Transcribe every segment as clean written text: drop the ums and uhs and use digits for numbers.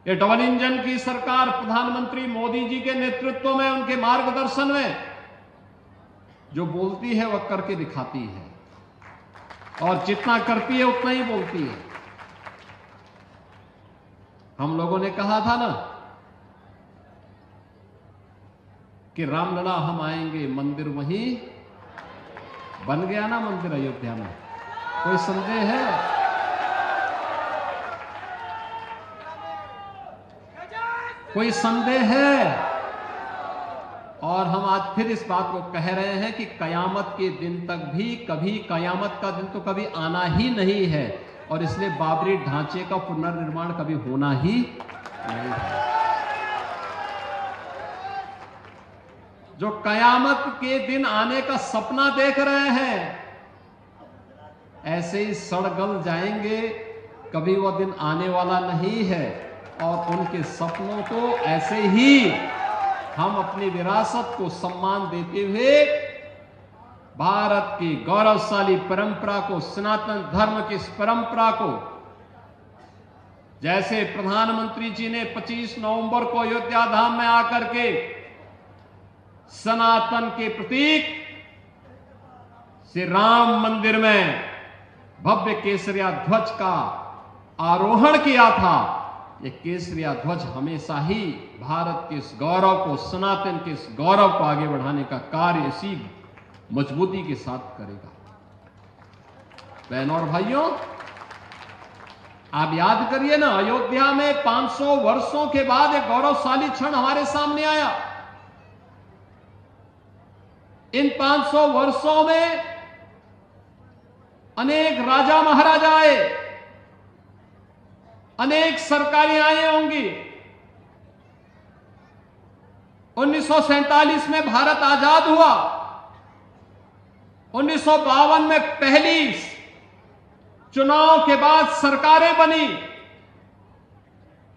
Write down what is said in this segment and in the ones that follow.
ये double engine की सरकार प्रधानमंत्री मोदी जी के नेतृत्व में, उनके मार्गदर्शन में जो बोलती है वह करके दिखाती है, और जितना करती है उतना ही बोलती है। हम लोगों ने कहा था ना कि रामलला हम आएंगे, मंदिर वहीं बन गया ना, मंदिर अयोध्या में। कोई संदेह है? कोई संदेह है? और हम आज फिर इस बात को कह रहे हैं कि कयामत के दिन तक भी कभी, कयामत का दिन तो कभी आना ही नहीं है, और इसलिए बाबरी ढांचे का पुनर्निर्माण कभी होना ही नहीं है। जो कयामत के दिन आने का सपना देख रहे हैं, ऐसे ही सड़गल जाएंगे, कभी वह दिन आने वाला नहीं है। और उनके सपनों को ऐसे ही हम अपनी विरासत को सम्मान देते हुए, भारत की गौरवशाली परंपरा को, सनातन धर्म की इस परंपरा को, जैसे प्रधानमंत्री जी ने 25 नवंबर को अयोध्या धाम में आकर के सनातन के प्रतीक श्री राम मंदिर में भव्य केसरिया ध्वज का आरोहण किया था, ये केसरिया ध्वज हमेशा ही भारत के इस गौरव को, सनातन के इस गौरव को आगे बढ़ाने का कार्य इसी मजबूती के साथ करेगा। बहनों और भाइयों, आप याद करिए ना, अयोध्या में 500 वर्षों के बाद एक गौरवशाली क्षण हमारे सामने आया। इन 500 वर्षों में अनेक राजा महाराजा आए, अनेक सरकारें आई होंगी। 1947 में भारत आजाद हुआ, 1952 में पहली चुनाव के बाद सरकारें बनी,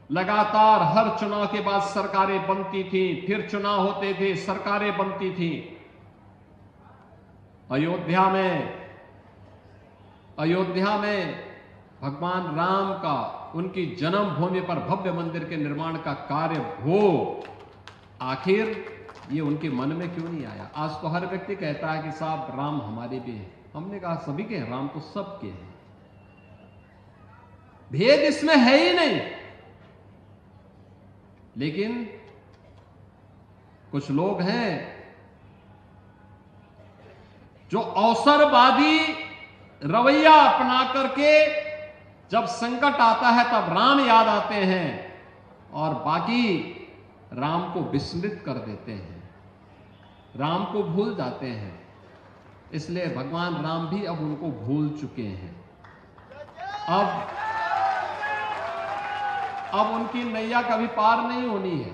लगातार हर चुनाव के बाद सरकारें बनती थी, फिर चुनाव होते थे, सरकारें बनती थी। अयोध्या में भगवान राम का, उनकी जन्मभूमि पर भव्य मंदिर के निर्माण का कार्य हो, आखिर ये उनके मन में क्यों नहीं आया? आज तो हर व्यक्ति कहता है कि साहब राम हमारे भी हैं। हमने कहा सभी के हैं, राम तो सबके हैं, भेद इसमें है ही नहीं। लेकिन कुछ लोग हैं जो अवसरवादी रवैया अपना करके जब संकट आता है तब राम याद आते हैं, और बाकी राम को विस्मृत कर देते हैं, राम को भूल जाते हैं। इसलिए भगवान राम भी अब उनको भूल चुके हैं। अब उनकी नैया कभी पार नहीं होनी है।